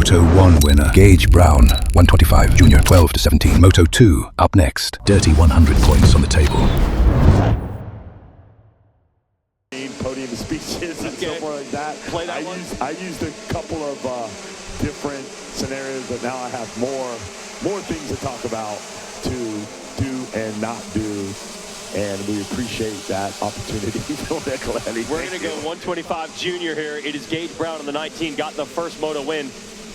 Moto 1 winner, Gage Brown, 125 Junior, 12 to 17. Moto 2 up next. Dirty 100 points on the table. Podium speeches and so forth like that. Play that I used a couple of different scenarios, but now I have more things to talk about to do and not do. And we appreciate that opportunity. We're going to go 125 Junior here. It is Gage Brown on the 19, got the first Moto win.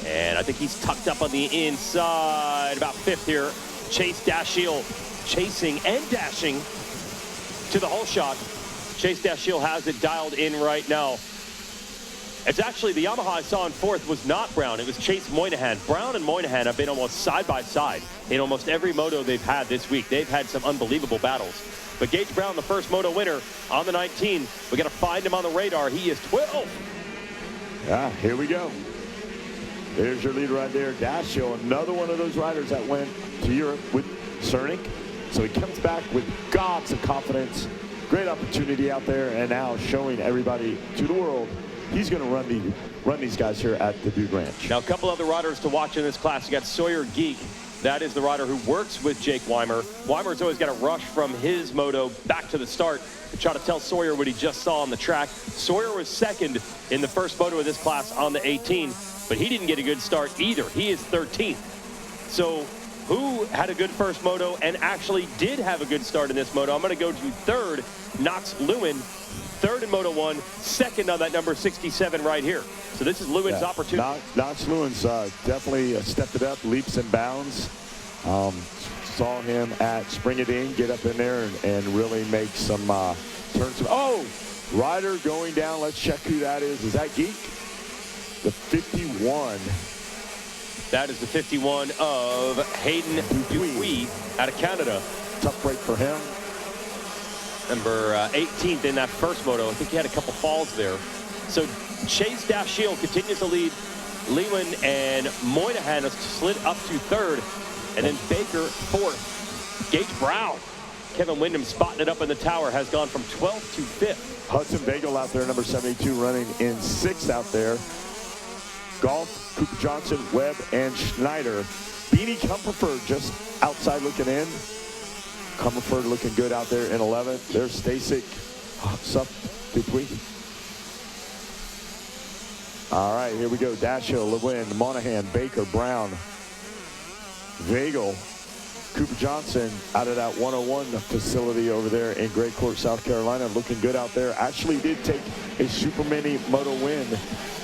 And I think he's tucked up on the inside, about fifth here. Chase Dashiell chasing and dashing to the whole shot. Chase Dashiell has it dialed in right now. It's actually the Yamaha I saw in fourth was not Brown. It was Chase Moynihan. Brown and Moynihan have been almost side by side in almost every moto they've had this week. They've had some unbelievable battles. But Gage Brown, the first moto winner on the 19. We got to find him on the radar. He is 12. Yeah, here we go. There's your leader right there, Dashiell, another one of those riders that went to Europe with Cernic. So he comes back with gobs of confidence. Great opportunity out there, and now showing everybody to the world he's going to run these guys here at the Dude Ranch. Now, a couple other riders to watch in this class. You got Sawyer Geek. That is the rider who works with Jake Weimer. Weimer's always got to rush from his moto back to the start to try to tell Sawyer what he just saw on the track. Sawyer was second in the first moto of this class on the 18, but he didn't get a good start either. He is 13th. So who had a good first moto and actually did have a good start in this moto? I'm going to go to third, Knox Lewin. Third in Moto 1, second on that number 67 right here. So this is Lewin's opportunity. Knox Lewin's definitely stepped it up, leaps and bounds. Saw him at Springadine get up in there and really make some turns. Oh, rider going down. Let's check who that is. Is that Geek? The 51. That is the 51 of Hayden Dupuis out of Canada. Tough break for him. Number 18th in that first moto. I think he had a couple falls there. So Chase Dashiell continues to lead. Lewin and Moynihan has slid up to third. And then Baker fourth. Gage Brown. Kevin Windham spotting it up in the tower has gone from 12th to 5th. Hudson Bagel out there, number 72, running in 6th out there. Golf, Cooper Johnson, Webb, and Schneider. Beanie Comfort just outside looking in. Comerford looking good out there in 11th. There's Stasik, Dupuis. All right, here we go. Dashiell, Lewin, Monahan, Baker, Brown, Vagel, Cooper Johnson out of that 101 facility over there in Great Court, South Carolina. Looking good out there. Actually did take a super mini moto win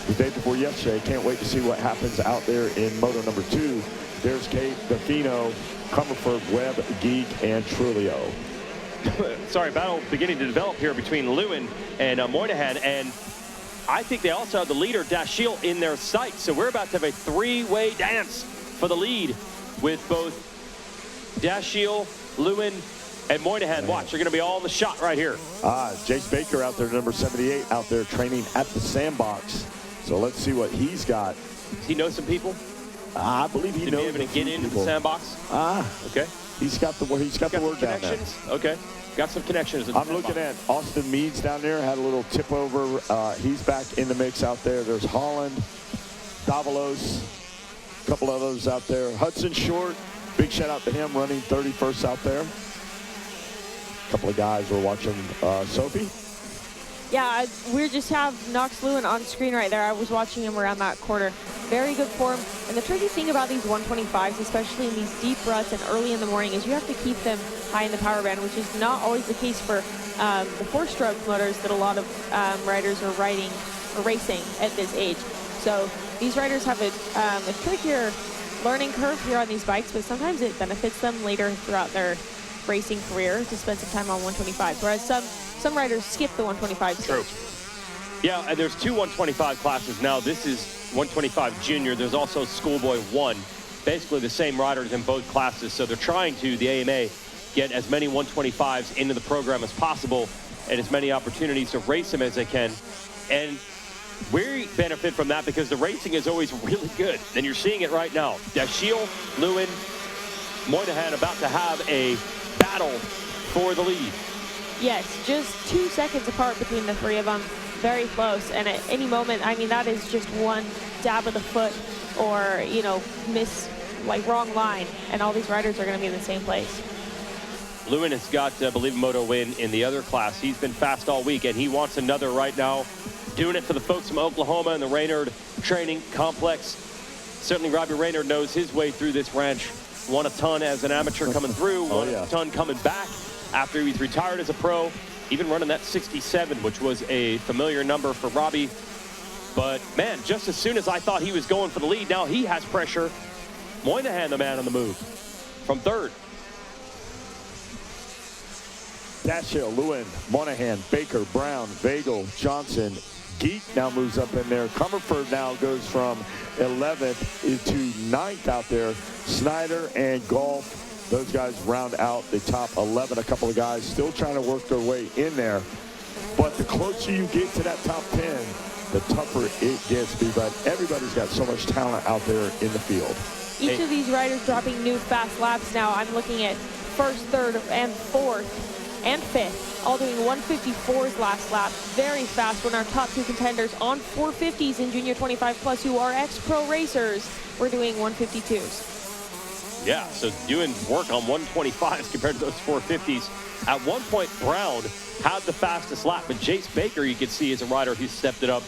the day before yesterday. Can't wait to see what happens out there in moto number 2. There's Kate, Buffino, Comerford, Webb, Geek, and Trulio. Sorry, battle beginning to develop here between Lewin and Moynihan, and I think they also have the leader, Dashiell, in their sights. So we're about to have a three-way dance for the lead with both Dashiell, Lewin, and Moynihan. Watch, they're going to be all in the shot right here. Jace Baker out there, number 78, out there training at the sandbox. So let's see what he's got. Does he know some people? I believe he knows. Did he be able to get into the sandbox? Okay. He's got the word down there. Okay. Got some connections. I'm looking at Austin Meads down there. Had a little tip over. He's back in the mix out there. There's Holland, Davalos, a couple of those out there. Hudson Short, big shout out to him running 31st out there. A couple of guys we're watching. Sophie? Yeah, we just have Knox Lewin on screen right there. I was watching him around that quarter. Very good form. And the tricky thing about these 125s, especially in these deep ruts and early in the morning, is you have to keep them high in the power band, which is not always the case for the four-stroke motors that a lot of riders are riding or racing at this age. So these riders have a trickier learning curve here on these bikes, but sometimes it benefits them later throughout their racing career to spend some time on 125s, whereas some riders skip the 125 stage. True. Yeah, and there's two 125 classes now. This is 125 junior. There's also Schoolboy 1. Basically the same riders in both classes. So they're trying to, the AMA, get as many 125s into the program as possible and as many opportunities to race them as they can. And we benefit from that because the racing is always really good. And you're seeing it right now. Dashiell, Lewin, Moynihan about to have a battle for the lead. Yes, just 2 seconds apart between the three of them. very close. And at any moment, I mean, that is just one dab of the foot or, you know, wrong line, and all these riders are going to be in the same place. Lewin has got, I believe, Moto win in the other class. He's been fast all week, and he wants another right now. Doing it for the folks from Oklahoma and the Raynard Training Complex. Certainly Robbie Raynard knows his way through this ranch. Won a ton as an amateur coming through, won a ton coming back after he was retired as a pro. Even running that 67, which was a familiar number for Robbie. But, man, just as soon as I thought he was going for the lead, now he has pressure. Moynihan, the man on the move, from third. Dashiell, Lewin, Monahan, Baker, Brown, Vagel, Johnson. Geek now moves up in there. Comerford now goes from 11th to 9th out there. Snyder and Golf, those guys round out the top 11. A couple of guys still trying to work their way in there. But the closer you get to that top 10, the tougher it gets. But everybody's got so much talent out there in the field. Each of these riders dropping new fast laps now. I'm looking at first, third, and fourth and fifth, all doing 154s last lap. Very fast when our top two contenders on 450s in Junior 25 Plus, who are ex-pro racers, we're doing 152s. Yeah, so doing work on 125s compared to those 450s. At one point, Brown had the fastest lap, but Jace Baker, you can see, is a rider who stepped it up.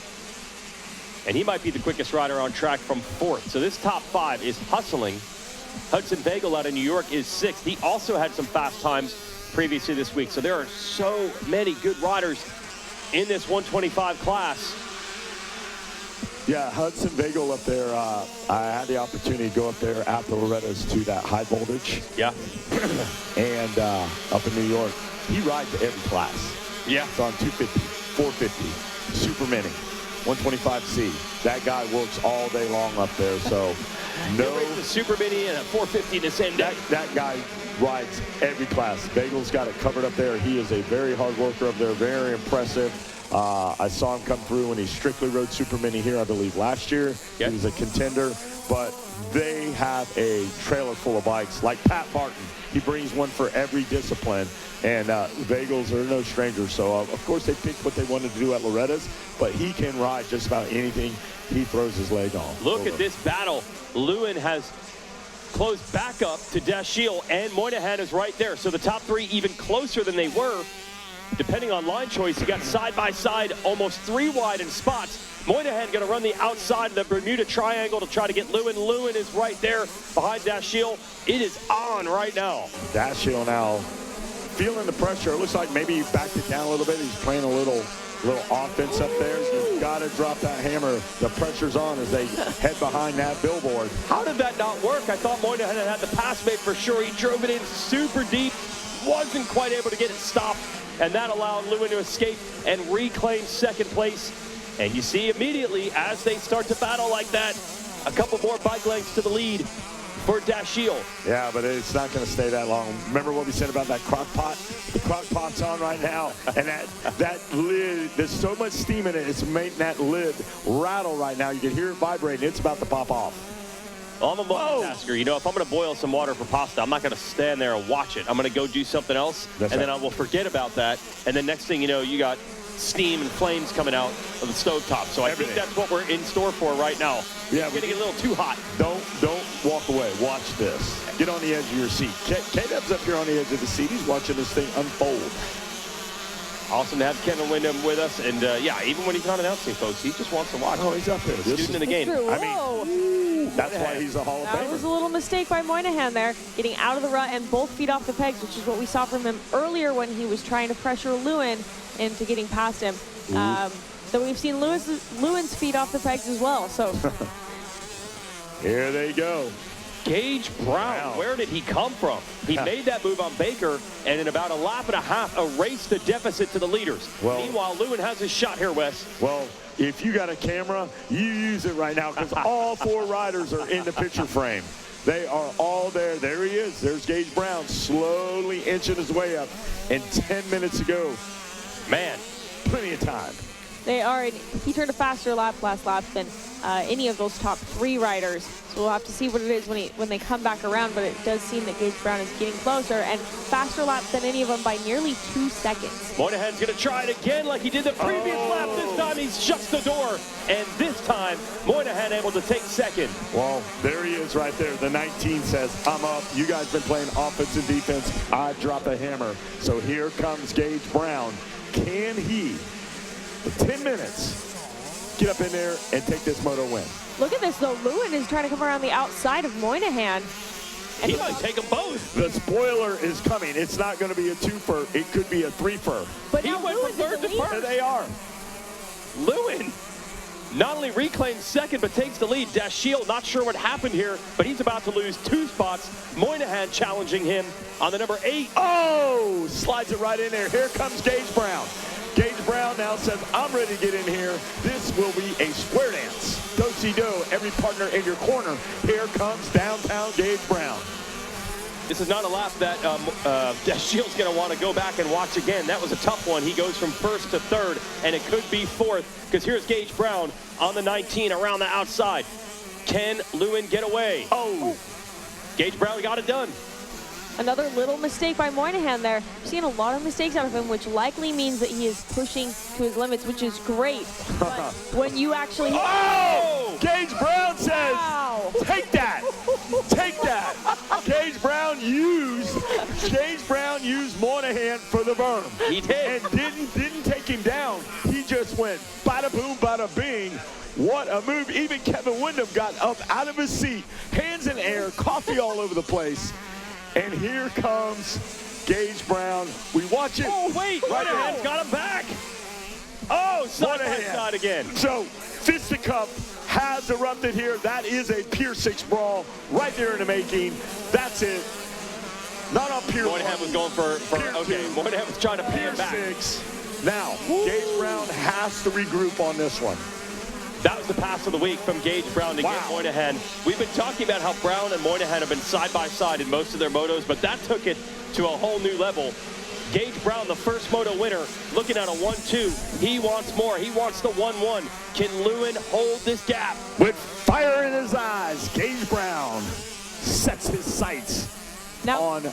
And he might be the quickest rider on track from fourth. So this top five is hustling. Hudson Vagel out of New York is sixth. He also had some fast times previously this week. So there are so many good riders in this 125 class. Yeah, Hudson Vagel up there. I had the opportunity to go up there after Loretta's to that high voltage. Yeah. And up in New York, he rides every class. Yeah. It's on 250, 450, super mini, 125C. That guy works all day long up there. So no. The super mini and a 450 the same day. That guy rides every class. Vagel's got it covered up there. He is a very hard worker up there, very impressive. I saw him come through when he strictly rode super mini here, I believe, last year. Yep. He was a contender, but they have a trailer full of bikes. Like Pat Martin, he brings one for every discipline, and Vagels are no stranger. So, of course, they picked what they wanted to do at Loretta's, but he can ride just about anything he throws his leg on. Look at this battle. Lewin has closed back up to Dashiell, and Moynihan is right there. So the top three even closer than they were. Depending on line choice, you got side by side, almost three wide in spots. Moynihan going to run the outside of the Bermuda Triangle to try to get Lewin. Lewin is right there behind Dashiell. It is on right now. Dashiell now feeling the pressure. It looks like maybe he backed it down a little bit. He's playing a little offense up there. You've got to drop that hammer. The pressure's on as they head behind that billboard. How did that not work? I thought Moynihan had the pass made for sure. He drove it in super deep. Wasn't quite able to get it stopped. And that allowed Lewin to escape and reclaim second place. And you see immediately as they start to battle like that, a couple more bike lengths to the lead for Dashiell. Yeah, but it's not going to stay that long. Remember what we said about that crock pot? The crock pot's on right now, and that lid, there's so much steam in it, it's making that lid rattle right now. You can hear it vibrating. It's about to pop off. Well, I'm a multitasker. You know, if I'm going to boil some water for pasta, I'm not going to stand there and watch it. I'm going to go do something else, then I will forget about that. And then next thing you know, you got steam and flames coming out of the stovetop. So I think that's what we're in store for right now. Yeah, it's getting a little too hot. Don't walk away. Watch this. Get on the edge of your seat. K-Dub's up here on the edge of the seat. He's watching this thing unfold. Awesome to have Kevin Windham with us. And, yeah, even when he's not announcing, folks, he just wants to watch. Oh, he's up there. Student in the game. I mean, that's why he's a Hall of Famer. That was a little mistake by Moynihan there, getting out of the rut and both feet off the pegs, which is what we saw from him earlier when he was trying to pressure Lewin into getting past him. So we've seen Lewin's feet off the pegs as well. So here they go. Gage Brown, where did he come from? He made that move on Baker, and in about a lap and a half, erased the deficit to the leaders. Meanwhile, Lewin has his shot here, Wes. Well, if you got a camera, you use it right now because all four riders are in the picture frame. They are all there. There he is. There's Gage Brown slowly inching his way up. And 10 minutes ago, man, plenty of time. they are. He turned a faster lap last lap than any of those top 3 riders. So we'll have to see what it is when they come back around, but it does seem that Gage Brown is getting closer and faster laps than any of them by nearly 2 seconds. Moynihan's going to try it again like he did the previous lap. This time he shuts the door, and this time Moynihan able to take second. Well, there he is right there. The 19 says, I'm up. You guys been playing offense and defense. I drop a hammer. So here comes Gage Brown. Can he, in 10 minutes, get up in there and take this moto win? Look at this, though. Lewin is trying to come around the outside of Moynihan. And He might take them both. The spoiler is coming. It's not going to be a 2-fer. It could be a 3-fer. But He now went Lewin's from in the third to lead. first. There they are. Lewin not only reclaims second, but takes the lead. Dashiell, not sure what happened here, but he's about to lose 2 spots. Moynihan challenging him on the number 8. Oh, slides it right in there. Here comes Gage Brown. Gage Brown now says, I'm ready to get in here. This will be a square dance. Do-si-do, every partner in your corner. Here comes downtown Gage Brown. This is not a lap that Dashiell's going to want to go back and watch again. That was a tough one. He goes from first to third, and it could be fourth, because here's Gage Brown on the 19 around the outside. Can Lewin get away? Oh. Gage Brown got it done. Another little mistake by Moynihan there. We've seen a lot of mistakes out of him, which likely means that he is pushing to his limits, which is great. But when you actually... Oh! Gage Brown says, Wow. take that. Take that. Gage Brown used Moynihan for the berm. He did. And didn't take him down. He just went bada boom, bada bing. What a move. Even Kevin Windham got up out of his seat, hands in air, coffee all over the place. And here comes Gage Brown. We watch it. Oh, wait. Moynihan's got him back. Oh, side by side again. So, fisticuff has erupted here. That is a Pier 6 brawl right there in the making. That's it. Not on Pier 1. Moynihan was going for okay, 2. Moynihan was trying to pay Pier him back. 6. Now, Gage Brown has to regroup on this one. That was the pass of the week from Gage Brown to get Moynihan. We've been talking about how Brown and Moynihan have been side by side in most of their motos, but that took it to a whole new level. Gage Brown, the first moto winner, looking at a 1-2. He wants more. He wants the 1-1. Can Lewin hold this gap? With fire in his eyes, Gage Brown sets his sights on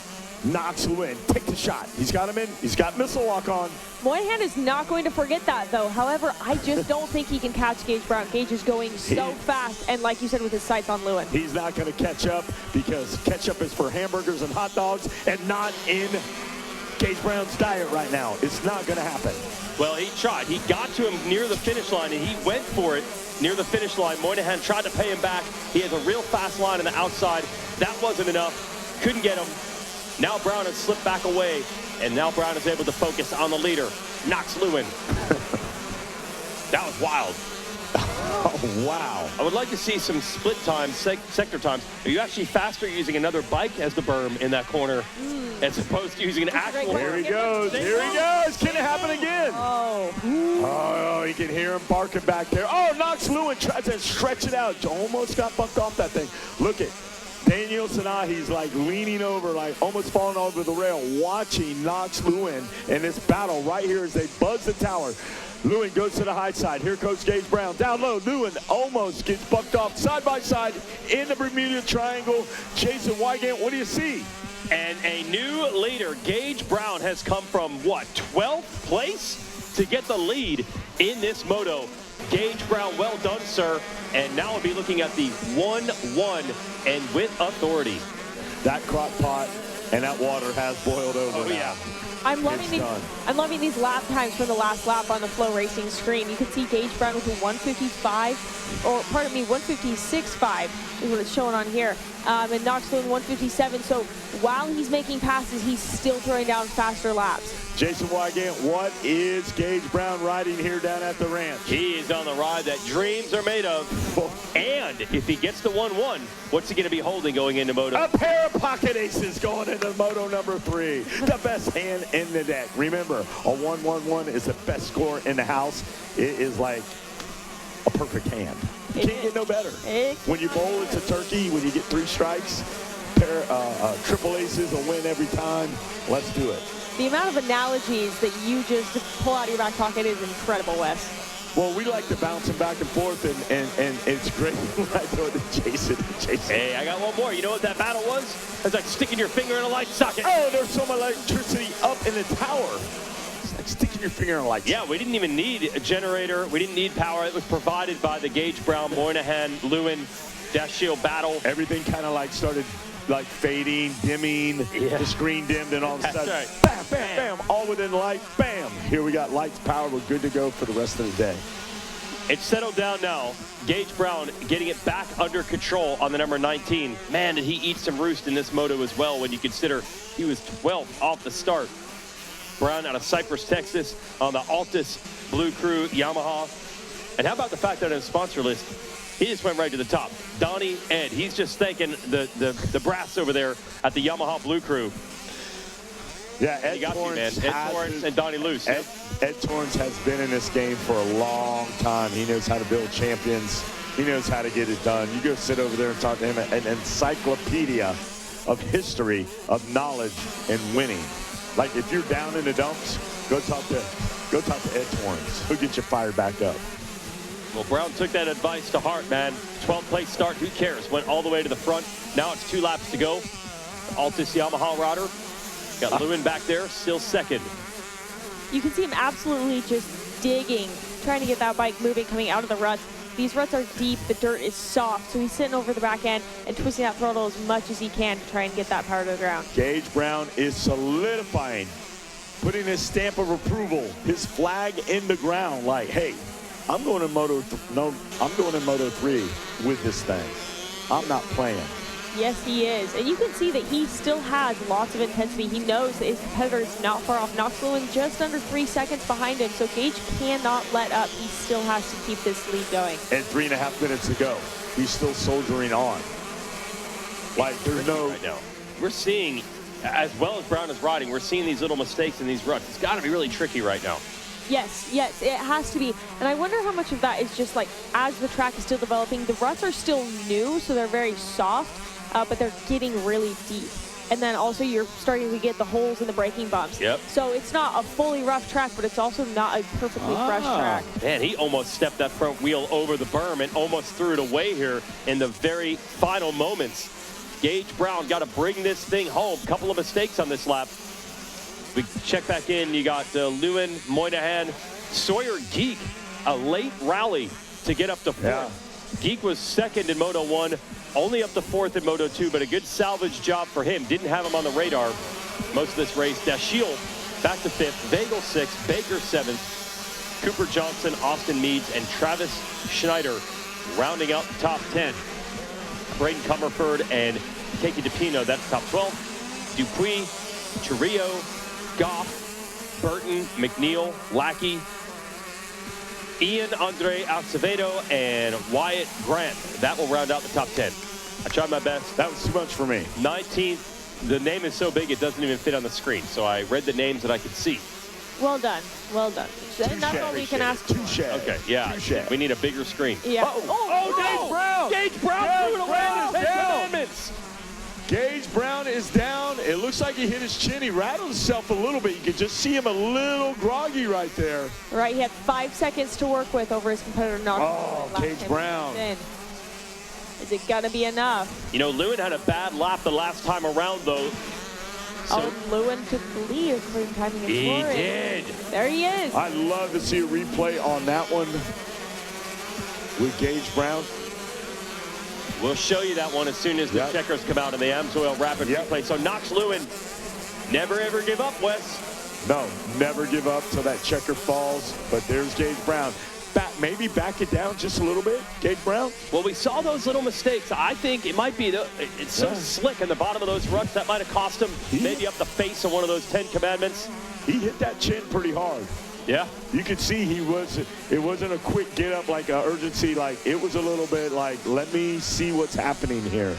Knox Lewin. Take the shot. He's got him in. He's got missile lock on. Moynihan is not going to forget that, though. However, I just don't think he can catch Gage Brown. Gage is going so fast, and like you said, with his sights on Lewin. He's not going to catch up because ketchup is for hamburgers and hot dogs and not in Gage Brown's diet right now. It's not going to happen. Well, he tried. He got to him near the finish line, and he went for it near the finish line. Moynihan tried to pay him back. He has a real fast line on the outside. That wasn't enough. Couldn't get him. Now Brown has slipped back away, and now Brown is able to focus on the leader, Knox Lewin. That was wild. Oh, wow. I would like to see some split times, sector times. Are you actually faster using another bike as the berm in that corner as opposed to using an actual... Here he goes. Here he goes. Can it happen again? Oh. Oh, you can hear him barking back there. Oh, Knox Lewin tries to stretch it out. Almost got bucked off that thing. Look at Daniel Sanahi's like leaning over, like almost falling over the rail, watching Knox Lewin in this battle right here as they buzz the tower. Lewin goes to the high side. Here goes Gage Brown. Down low, Lewin almost gets bucked off side by side in the Bermuda Triangle. Jason Wygant, what do you see? And a new leader, Gage Brown, has come from, what, 12th place to get the lead in this moto. Gage Brown, well done, sir. And now we'll be looking at the 1-1 and with authority. That crock pot and that water has boiled over. Oh, yeah. I'm loving these lap times from the last lap on the Flow Racing screen. You can see Gage Brown with a 155, or pardon me, 156.5 is what it's showing on here. And Knox Lewin 157. So while he's making passes, he's still throwing down faster laps. Jason Wygant, what is Gage Brown riding here down at the ranch? He is on the ride that dreams are made of. And if he gets the 1-1, what's he going to be holding going into Moto? A pair of pocket aces going into Moto number 3. The best hand in the deck. Remember, a 1-1-1 is the best score in the house. It is like a perfect hand. You can't get no better. When you bowl, it's a turkey. When you get 3 strikes, triple aces will win every time. Let's do it. The amount of analogies that you just pull out of your back pocket is incredible, Wes. Well, we like to bounce him back and forth, and it's great when I throw it to Jason. Hey, I got one more. You know what that battle was? It's like sticking your finger in a light socket. Oh, there's so much electricity up in the tower. It's like sticking your finger in a light. Yeah, we didn't even need a generator. We didn't need power. It was provided by the Gage Brown, Moynihan, Lewin, Dash Shield battle. Everything kind of like started like fading, dimming. Yeah. The screen dimmed, and all of a That's sudden, right. bam, bam, bam, all within light, bam. Here we got lights, power. We're good to go for the rest of the day. It's settled down now. Gage Brown getting it back under control on the number 19. Man, did he eat some roost in this moto as well when you consider he was 12th off the start. Brown out of Cypress, Texas on the Altus Blue Crew Yamaha. And how about the fact that on his sponsor list, he just went right to the top. Donnie Ed, he's just thanking the brass over there at the Yamaha Blue Crew. Yeah, Ed Torrance, man. Ed Torrance and Donnie Luce. Ed Torrance has been in this game for a long time. He knows how to build champions. He knows how to get it done. You go sit over there and talk to him, an encyclopedia of history, of knowledge, and winning. Like if you're down in the dumps, go talk to Ed Torrance. He'll get you fired back up. Well, Brown took that advice to heart, man. 12th place start, who cares? Went all the way to the front. Now it's 2 laps to go. Altus Yamaha rider. Got Lewin back there, still second. You can see him absolutely just digging, trying to get that bike moving coming out of the ruts. These ruts are deep, the dirt is soft, so he's sitting over the back end and twisting that throttle as much as he can to try and get that power to the ground. Gage Brown is solidifying, putting his stamp of approval, his flag in the ground, like, hey, I'm going in Moto 3 with this thing. I'm not playing. Yes, he is. And you can see that he still has lots of intensity. He knows that his competitor is not far off. Knox Lewin just under 3 seconds behind him, so Gage cannot let up. He still has to keep this lead going. And 3.5 minutes to go. He's still soldiering on. Like, there's no... Right now. We're seeing, as well as Brown is riding, we're seeing these little mistakes in these ruts. It's got to be really tricky right now. Yes, it has to be. And I wonder how much of that is just like, as the track is still developing, the ruts are still new, so they're very soft. But they're getting really deep. And then also you're starting to get the holes in the braking bumps. Yep. So it's not a fully rough track, but it's also not a perfectly fresh track. Man, he almost stepped that front wheel over the berm and almost threw it away here in the very final moments. Gage Brown got to bring this thing home. Couple of mistakes on this lap. We check back in. You got Lewin, Moynihan, Sawyer Geek, a late rally to get up to 4th. Yeah. Geek was second in Moto 1. Only up to 4th in Moto 2, but a good salvage job for him. Didn't have him on the radar most of this race. Dashiell back to 5th, Vagel 6th, Baker 7th, Cooper Johnson, Austin Meads, and Travis Schneider rounding out the top 10. Braden Comerford and Keiki DePino, that's top 12. Dupuis, Chirillo, Goff, Burton, McNeil, Lackey, Ian Andre Acevedo, and Wyatt Grant. That will round out the top 10. I tried my best. That was too much for me. 19th. The name is so big it doesn't even fit on the screen. So I read the names that I could see. Well done. Well done. And that's all we can ask for. Touche. Okay, yeah. Touche. We need a bigger screen. Yeah. Gage Brown! Gage Brown threw it away in the 10 commandments. Gage Brown is down. It looks like he hit his chin. He rattled himself a little bit. You can just see him a little groggy right there. Right, he had 5 seconds to work with over his competitor. Gage Brown. Is it gonna be enough? You know, Lewin had a bad lap the last time around, though. So Lewin took the lead according to timing and he scoring. did. There he is. I'd love to see a replay on that one with Gage Brown. We'll show you that one as soon as the checkers come out in the Amsoil Rapid replay. So Knox Lewin, never ever give up, Wes. No, never give up till that checker falls. But there's Gage Brown. Maybe back it down just a little bit, Gage Brown. Well, we saw those little mistakes. I think it might be, it's so slick in the bottom of those ruts, that might have cost him maybe up the face of one of those 10 commandments. He hit that chin pretty hard. Yeah. You could see it wasn't a quick get up, like an urgency, like it was a little bit like, let me see what's happening here.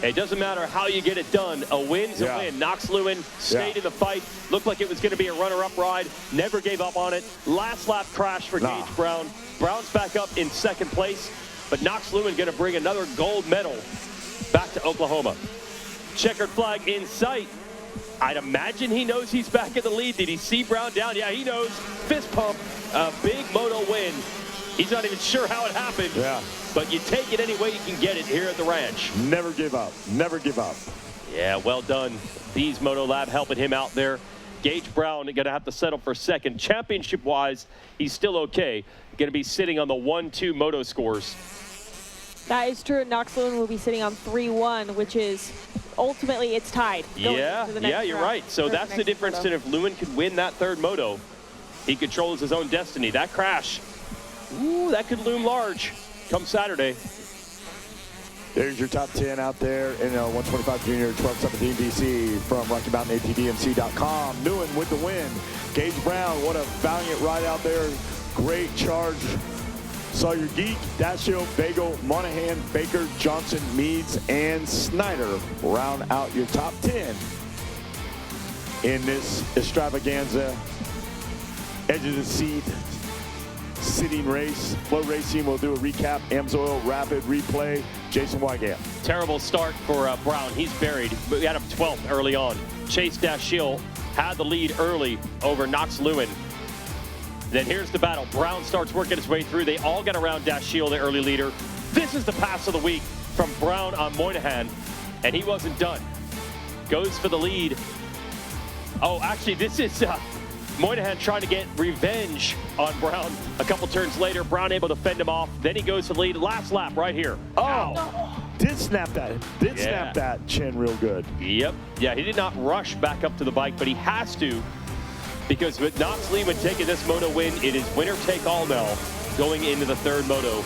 It doesn't matter how you get it done. A win's a win. Knox Lewin stayed in the fight. Looked like it was going to be a runner-up ride. Never gave up on it. Last lap crash for Gage Brown. Brown's back up in 2nd place. But Knox Lewin going to bring another gold medal back to Oklahoma. Checkered flag in sight. I'd imagine he knows he's back in the lead. Did he see Brown down? Yeah, he knows. Fist pump, a big Moto win. He's not even sure how it happened. Yeah. But you take it any way you can get it here at the ranch. Never give up. Never give up. Yeah, well done. Bees Moto Lab helping him out there. Gage Brown going to have to settle for second. Championship-wise, he's still okay. Going to be sitting on the 1-2 Moto scores. That is true. Knox Lewin will be sitting on 3-1, which is ultimately it's tied. Yeah, you're right. So that's the difference. And if Lewin could win that third Moto, he controls his own destiny. That crash, ooh, that could loom large come Saturday. There's your top 10 out there in 125 Junior 1217 DC from RockyMountainATDMC.com. Lewin with the win. Gage Brown, what a valiant ride out there. Great charge. Sawyer Geek, Dashiell, Bagel, Monahan, Baker, Johnson, Meads, and Snyder round out your top 10 in this extravaganza, edge of the seat, sitting race. Flow Racing will do a recap. Amsoil Rapid replay. Jason Wygant. Terrible start for Brown. He's buried, but we had him 12th early on. Chase Dashiell had the lead early over Knox Lewin. Then here's the battle. Brown starts working his way through. They all get around Dashiell, the early leader. This is the pass of the week from Brown on Moynihan, and he wasn't done. Goes for the lead. Oh, actually, this is Moynihan trying to get revenge on Brown. A couple turns later, Brown able to fend him off. Then he goes for the lead. Last lap right here. Oh, ow. Did snap that. Snap that chin real good. Yep. Yeah, he did not rush back up to the bike, but he has to, because with Knox Lewin taking this Moto win, it is winner take all now going into the third Moto.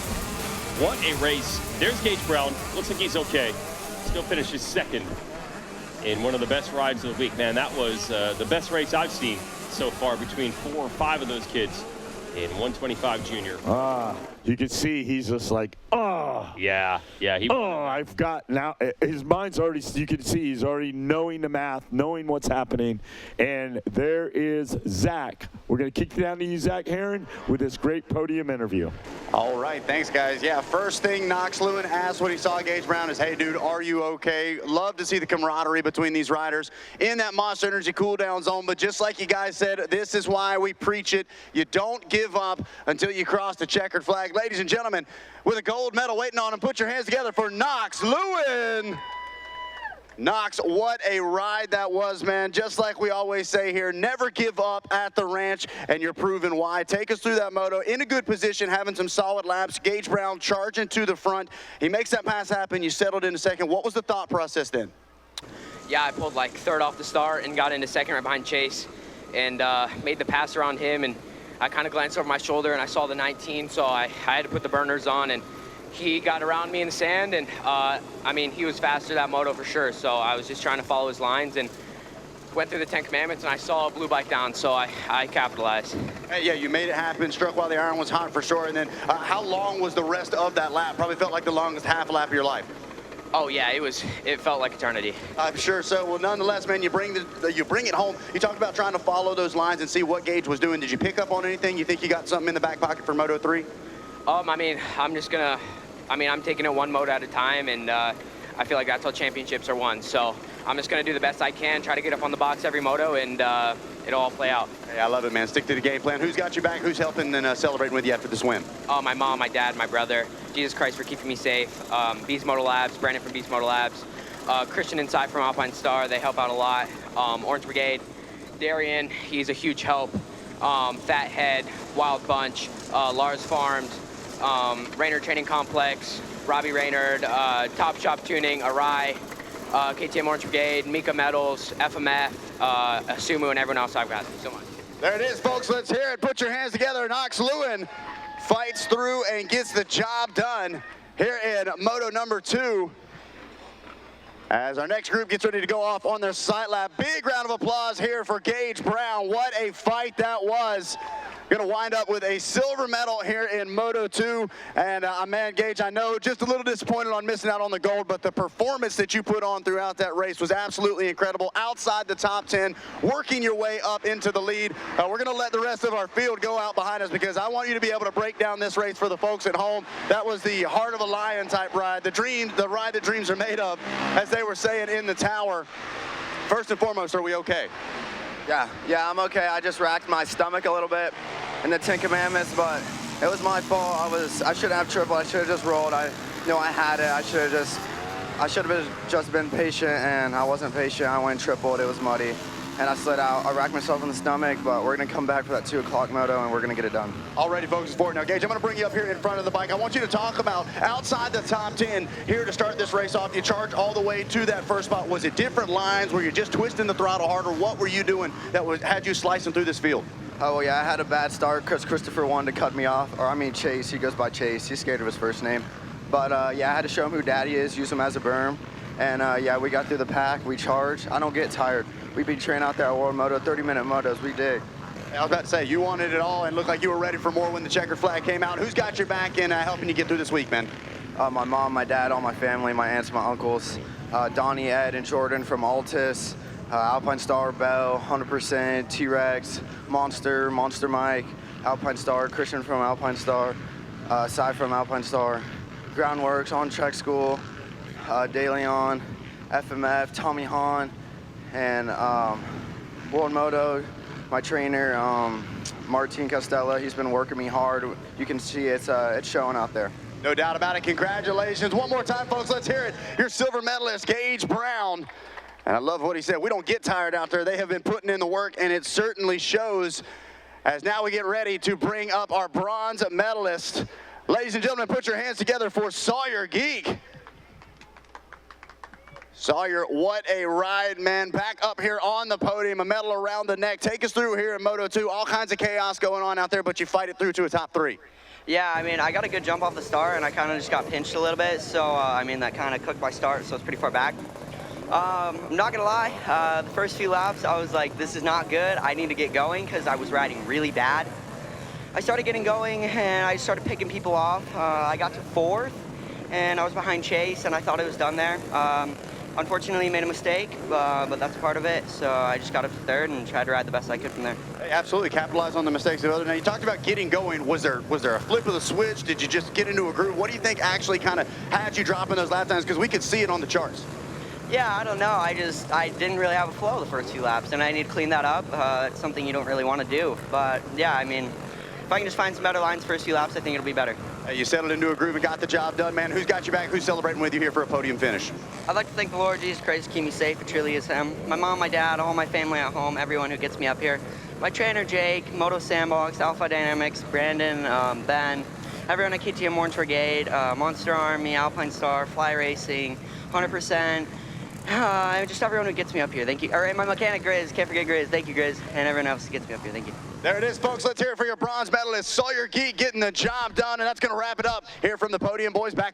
What a race. There's Gage Brown. Looks like he's okay. Still finishes second in one of the best rides of the week. Man, that was the best race I've seen so far between 4 or 5 of those kids in 125 Junior. You can see he's just like, Yeah. I've got now. His mind's already, you can see he's already knowing the math, knowing what's happening. And there is Zach. We're going to kick it down to you, Zach Herron, with this great podium interview. All right, thanks, guys. Yeah, first thing Knox Lewin asked when he saw Gage Brown is, hey, dude, are you okay? Love to see the camaraderie between these riders in that Monster Energy cool-down zone. But just like you guys said, this is why we preach it. You don't give up until you cross the checkered flag. Ladies and gentlemen, with a gold medal waiting on him, put your hands together for Knox Lewin. Knox, what a ride that was, man. Just like we always say here, never give up at the ranch, and you're proving why. Take us through that Moto in a good position, having some solid laps. Gage Brown charging to the front. He makes that pass happen. You settled into second. What was the thought process then? Yeah, I pulled like third off the start and got into second right behind Chase, and made the pass around him, and I kind of glanced over my shoulder and I saw the 19, so I had to put the burners on, and he got around me in the sand, and I mean, he was faster that Moto for sure, so I was just trying to follow his lines and went through the 10 commandments, and I saw a blue bike down, so I capitalized. Hey, yeah, you made it happen, struck while the iron was hot for sure, and then how long was the rest of that lap? Probably felt like the longest half lap of your life. Oh yeah, it felt like eternity. I'm sure so. Well, nonetheless, man, you bring it home. You talked about trying to follow those lines and see what Gage was doing. Did you pick up on anything? You think you got something in the back pocket for Moto 3? I mean, I'm taking it one Moto at a time, and I feel like that's how championships are won. So I'm just gonna do the best I can, try to get up on the box every Moto, and it'll all play out. Hey, I love it, man. Stick to the game plan. Who's got you back? Who's helping and celebrating with you after this win? Oh, my mom, my dad, my brother. Jesus Christ for keeping me safe. Bees Moto Labs, Brandon from Bees Moto Labs. Christian Inside from Alpine Star, they help out a lot. Orange Brigade, Darian, he's a huge help. Fathead, Wild Bunch, Lars Farms, Raynard Training Complex, Robbie Raynard, Top Shop Tuning, Arai, KTM Orange Brigade, Mika Metals, FMF, Asumu, and everyone else I've got. Thank you so much. There it is, folks. Let's hear it. Put your hands together. Knox Lewin fights through and gets the job done here in Moto number 2. As our next group gets ready to go off on their sight lap. Big round of applause here for Gage Brown. What a fight that was. Going to wind up with a silver medal here in Moto 2. And man, Gage, I know just a little disappointed on missing out on the gold, but the performance that you put on throughout that race was absolutely incredible. Outside the top 10, working your way up into the lead. We're going to let the rest of our field go out behind us because I want you to be able to break down this race for the folks at home. That was the heart of a lion type ride, the ride that dreams are made of, as they were saying in the tower. First and foremost, are we okay? Yeah, I'm okay. I just racked my stomach a little bit in the 10 Commandments, but it was my fault. I shouldn't have tripled. I should have just rolled. I knew I had it. I should have just been patient, and I wasn't patient. I went tripled. It was muddy, and I slid out. I racked myself in the stomach, but we're gonna come back for that 2 o'clock moto, and we're gonna get it done. Already focused for it. Now, Gage, I'm gonna bring you up here in front of the bike. I want you to talk about outside the top 10 here to start this race off. You charged all the way to that first spot. Was it different lines? Were you just twisting the throttle harder? What were you doing that had you slicing through this field? Oh, well, yeah, I had a bad start because Christopher wanted to cut me off. Or, I mean, Chase. He goes by Chase. He's scared of his first name. But, yeah, I had to show him who Daddy is, use him as a berm. And, yeah, we got through the pack. We charged. I don't get tired. We've been training out there at World Moto, 30-minute motos. We dig. I was about to say, you wanted it all and looked like you were ready for more when the checkered flag came out. Who's got your back in helping you get through this week, man? My mom, my dad, all my family, my aunts, my uncles. Donnie, Ed, and Jordan from Altus. Alpine Star, Bell, 100%, T-Rex, Monster Mike, Alpine Star, Christian from Alpine Star, Cy from Alpine Star, Groundworks, On Track School, De Leon, FMF, Tommy Hahn, and World Moto, my trainer, Martin Costella. He's been working me hard. You can see it's showing out there. No doubt about it. Congratulations. One more time, folks. Let's hear it. Your silver medalist, Gage Brown. And I love what he said. We don't get tired out there. They have been putting in the work, and it certainly shows as now we get ready to bring up our bronze medalist. Ladies and gentlemen, put your hands together for Sawyer Geek. Sawyer, what a ride, man. Back up here on the podium, a medal around the neck. Take us through here in Moto 2. All kinds of chaos going on out there, but you fight it through to a top 3. Yeah, I mean, I got a good jump off the start, and I kind of just got pinched a little bit. So, I mean, that kind of cooked my start, so it's pretty far back. I'm not gonna lie, the first few laps, I was like, this is not good. I need to get going because I was riding really bad. I started getting going and I started picking people off. I got to 4th and I was behind Chase and I thought it was done there. Unfortunately, made a mistake, but that's part of it. So I just got up to 3rd and tried to ride the best I could from there. Hey, absolutely, capitalize on the mistakes of others. Now, you talked about getting going. Was there a flip of the switch? Did you just get into a groove? What do you think actually kind of had you dropping those lap times? Because we could see it on the charts. Yeah, I don't know. I didn't really have a flow the first 2 laps, and I need to clean that up. It's something you don't really want to do. But yeah, I mean, if I can just find some better lines first few laps, I think it'll be better. Hey, you settled into a groove and got the job done, man. Who's got your back? Who's celebrating with you here for a podium finish? I'd like to thank the Lord Jesus Christ to keep me safe. It truly is Him. My mom, my dad, all my family at home, everyone who gets me up here. My trainer, Jake, Moto Sandbox, Alpha Dynamics, Brandon, Ben, everyone at KTM Orange Brigade, Monster Army, Alpine Star, Fly Racing, 100%. Just everyone who gets me up here, thank you. All right, my mechanic, Grizz, can't forget Grizz, thank you, Grizz, and everyone else who gets me up here, thank you. There it is, folks. Let's hear it for your bronze medalist, Sawyer Geek, getting the job done, and that's going to wrap it up here from the podium, boys. Back